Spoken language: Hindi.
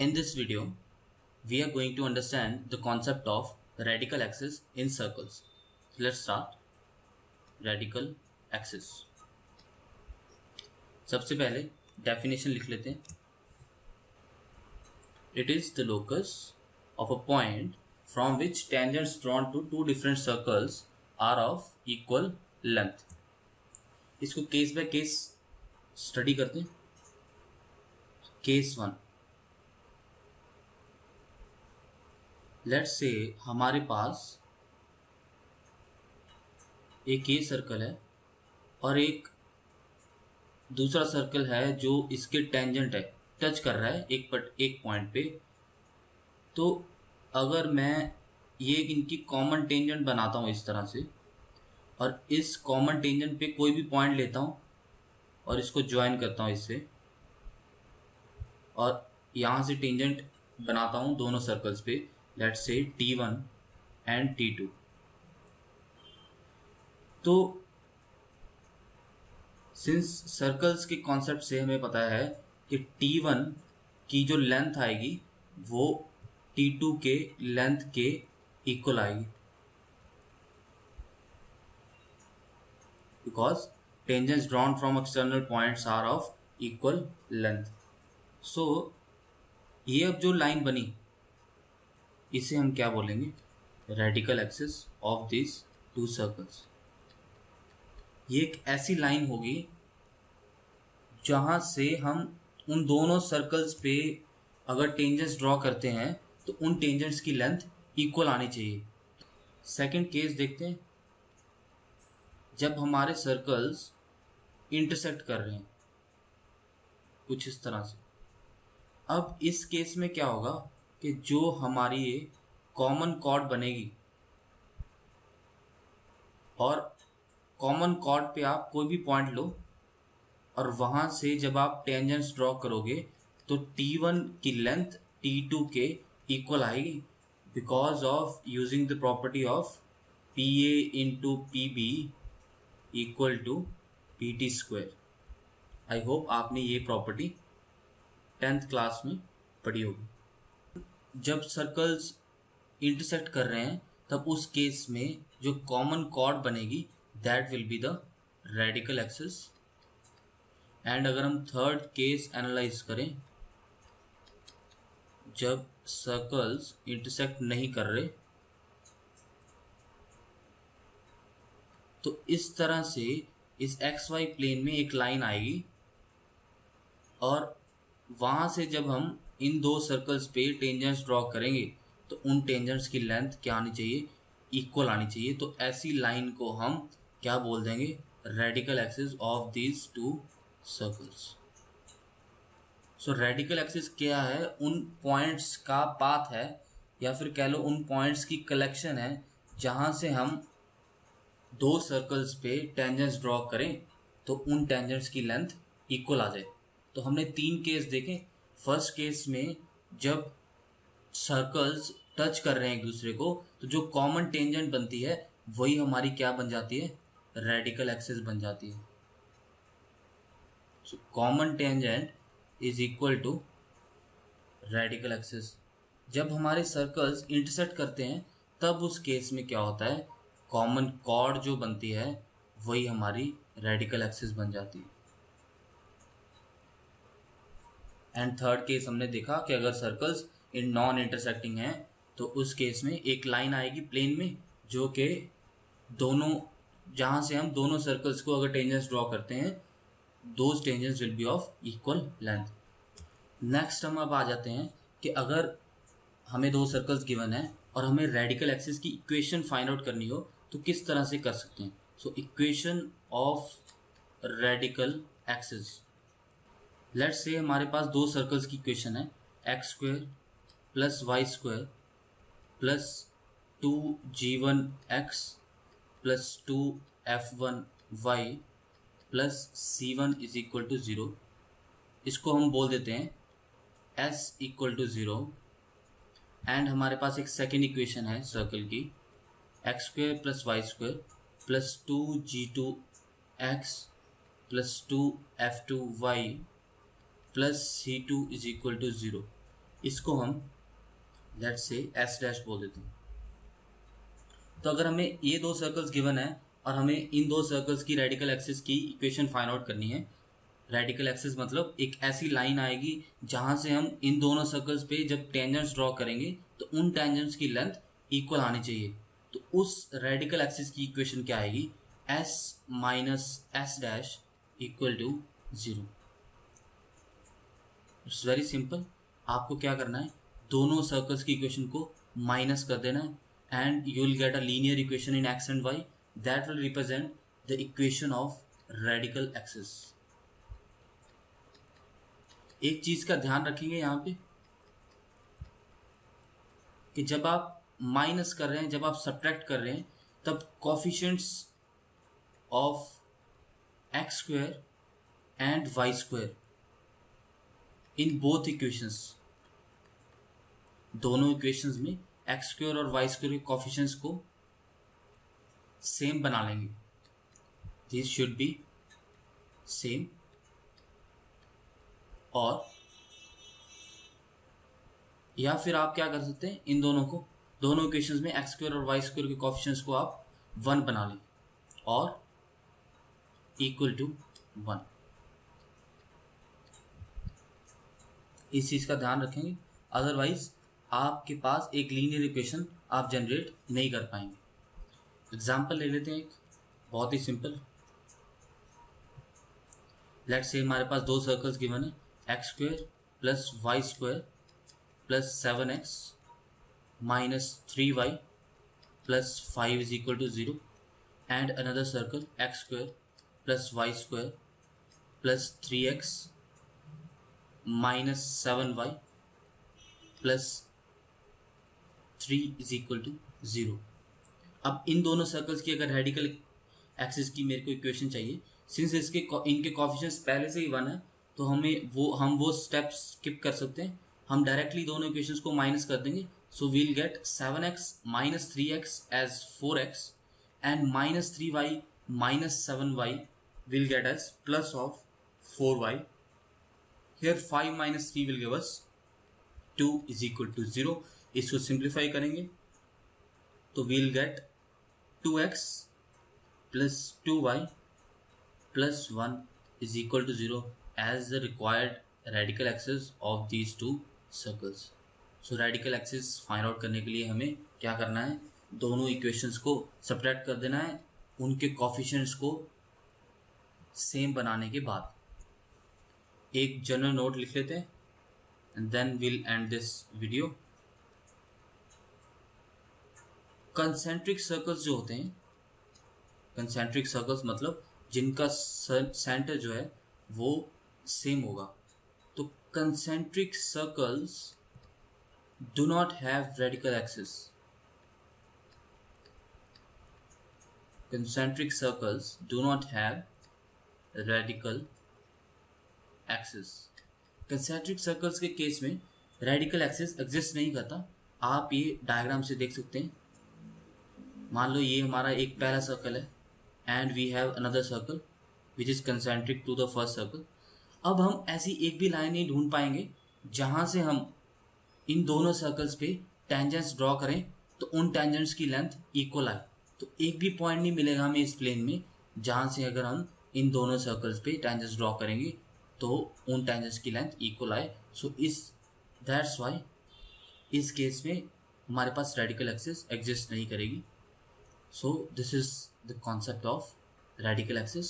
In this video, we are going to understand the concept of radical axis in circles. So let's start. Radical axis. सबसे पहले definition लिख लेते हैं. It is the locus of a point from which tangents drawn to two different circles are of equal length. इसको केस बाय केस स्टडी करते हैं. केस 1. लेट्स से हमारे पास एक ये सर्कल है और एक दूसरा सर्कल है जो इसके टेंजेंट है, टच कर रहा है एक पॉइंट पे. तो अगर मैं ये इनकी कॉमन टेंजेंट बनाता हूँ इस तरह से और इस कॉमन टेंजेंट पे कोई भी पॉइंट लेता हूँ और इसको ज्वाइन करता हूँ इससे और यहाँ से टेंजेंट बनाता हूँ दोनों सर्कल्स पे, let's say T1 and T2. तो सिंस सर्कल्स के कॉन्सेप्ट से हमें पता है कि T1 की जो लेंथ आएगी वो T2 के लेंथ के इक्वल आएगी, because tangents drawn from external points are of equal length. So ये अब जो लाइन बनी इसे हम क्या बोलेंगे? Radical axis of this two circles. ये एक ऐसी लाइन होगी जहां से हम उन दोनों सर्कल्स पे अगर टेंजेंट्स ड्रॉ करते हैं तो उन टेंजेंट्स की लेंथ इक्वल आनी चाहिए. सेकंड केस देखते हैं. जब हमारे सर्कल्स इंटरसेक्ट कर रहे हैं कुछ इस तरह से. अब इस केस में क्या होगा कि जो हमारी ये कॉमन कॉर्ड बनेगी और कॉमन कॉर्ड पे आप कोई भी पॉइंट लो और वहाँ से जब आप टेंजेंट्स ड्रॉ करोगे तो T1 की लेंथ T2 के इक्वल आएगी, because of using the property of PA into PB equal to PT square. I hope आपने ये प्रॉपर्टी 10th क्लास में पढ़ी होगी. जब सर्कल्स इंटरसेक्ट कर रहे हैं तब उस केस में जो कॉमन कॉर्ड बनेगी that will be the radical axis. And अगर हम थर्ड केस एनालाइज करें, जब सर्कल्स इंटरसेक्ट नहीं कर रहे तो इस तरह से इस XY प्लेन में एक लाइन आएगी और वहाँ से जब हम इन दो सर्कल्स पे टेंजेंट्स ड्रॉ करेंगे तो उन टेंजेंट्स की लेंथ क्या आनी चाहिए? इक्वल आनी चाहिए. तो ऐसी लाइन को हम क्या बोल देंगे? Radical axis of these two circles. So radical axis क्या है? उन पॉइंट्स का पाथ है या फिर कह लो उन पॉइंट्स की कलेक्शन है जहाँ से हम दो सर्कल्स पे टेंजेंट्स ड्रॉ करें तो उन टेंजेंट्स की लेंथ इक्वल आ जाए. तो हमने 3 केस देखे. फर्स्ट केस में जब सर्कल्स टच कर रहे हैं एक दूसरे को तो जो कॉमन टेंजेंट बनती है वही हमारी क्या बन जाती है? रेडिकल एक्सिस बन जाती है. So common tangent is equal to radical axis. जब हमारे सर्कल्स इंटरसेक्ट करते हैं तब उस केस में क्या होता है? कॉमन कॉर्ड जो बनती है वही हमारी रेडिकल एक्सिस बन जाती है. एंड थर्ड केस हमने देखा कि अगर सर्कल्स इन नॉन इंटरसेक्टिंग हैं तो उस केस में एक लाइन आएगी प्लेन में जो कि दोनों जहाँ से हम दोनों सर्कल्स को अगर टेंजेंट्स ड्रॉ करते हैं those tangents will be of equal length. Next हम अब आ जाते हैं कि अगर हमें दो सर्कल्स गिवन है और हमें रेडिकल एक्सिस की इक्वेशन फाइंड आउट करनी हो तो किस तरह से कर सकते हैं? So equation of radical axis. Let's say हमारे पास दो सर्कल्स की इक्वेशन है x square plus Y square plus 2g1x plus 2f1y plus c1 is equal to 0. इसको हम बोल देते हैं s इक्वल टू 0. एंड हमारे पास एक सेकेंड इक्वेशन है सर्कल की x square plus Y square plus 2g2x plus 2f2y plus C2 is equal to 0. इसको हम लेट्स से एस डैश बोल देते हैं। तो अगर हमें ये दो सर्कल्स गिवन है और हमें इन दो सर्कल्स की रेडिकल एक्सिस की इक्वेशन फाइंड आउट करनी है। रेडिकल एक्सिस मतलब एक ऐसी लाइन आएगी जहां से हम इन दोनों सर्कल्स पे जब टेंजेंट्स ड्रॉ करेंगे तो उन टेंजेंट्स की लेंथ इक्वल आनी चाहिए। तो उस रेडिकल एक्सिस की इक्वेशन क्या आएगी, S minus S dash equal to 0। It's very simple. आपको क्या करना है, दोनों सर्कल्स की इक्वेशन को माइनस कर देना है and you will get a linear equation in x and y that will represent the equation of radical axis। एक चीज का ध्यान रखेंगे यहाँ पे कि जब आप माइनस कर रहे हैं, जब आप सब्ट्रैक्ट कर रहे हैं, तब coefficients of X square and Y square in both equations, दोनों इक्वेशंस में एक्स स्क्वायर और वाई स्क्वायर के कोफिशिएंट्स को सेम बना लेंगे। This should be same. और या फिर आप क्या कर सकते हैं, इन दोनों को, दोनों इक्वेशंस में एक्स स्क्वायर और वाई स्क्वायर के कोफिशिएंट्स को आप 1 बना लें और इक्वल टू 1। इस चीज का ध्यान रखेंगे, अदरवाइज आपके पास एक लीनियर इक्वेशन आप जनरेट नहीं कर पाएंगे। एग्जाम्पल ले लेते हैं एक बहुत ही सिंपल। लेट्स से हमारे पास दो सर्कल्स गिवन है, X square plus Y square plus 7x minus 3y plus 5 is equal to 0 and another circle X square plus Y square plus 3x minus 7y plus 3 is equal to 0। अब इन दोनों सर्कल्स की अगर रेडिकल एक्सिस की मेरे को इक्वेशन चाहिए, सिंस इनके कोफिशिएंट्स पहले से ही 1 है तो हम वो स्टेप्स स्किप कर सकते हैं। हम डायरेक्टली दोनों इक्वेशंस को माइनस कर देंगे। So we'll get 7x minus 3x as 4x and minus 3y minus 7y will get as plus of 4y। Here 5 minus 3 will give us 2 is equal to 0। इसको सिंप्लीफाई करेंगे तो we'll get 2x plus 2y plus 1 is equal to 0 as the required radical axis of these two circles. So radical axis find out करने के लिए हमें क्या करना है, दोनों इक्वेशंस को सब्ट्रैक्ट कर देना है, उनके कोफिशिएंट्स को सेम बनाने के बाद। एक जनरल नोट लिख लेते हैं and then will end this video. Concentric circles जो होते हैं, कंसेंट्रिक सर्कल्स मतलब जिनका सेंटर जो है वो सेम होगा, तो concentric circles do not have radical axis. Concentric circles do not have radical axis. Concentric circles के केस में रेडिकल एक्सिस एग्जिस्ट नहीं करता। आप ये डायग्राम से देख सकते हैं। मान लो ये हमारा एक पहला सर्कल है and we have another circle which is concentric to the first circle. अब हम ऐसी एक भी लाइन नहीं ढूंढ पाएंगे जहां से हम इन दोनों सर्कल्स पे टेंजेंट्स ड्रॉ करें तो उन टेंजेंट्स की लेंथ इक्वल आए। तो एक भी पॉइंट नहीं मिलेगा हमें इस प्लेन में जहां से अगर हम इन दोनों सर्कल्स पे टेंजेंट्स ड्रॉ करेंगे तो उन टेंजेंट्स की लेंथ इक्वल आए। सो दैट्स वाई इस केस में हमारे पास रेडिकल एक्सिस एग्जिस्ट नहीं करेगी। So this is the concept of radical axis।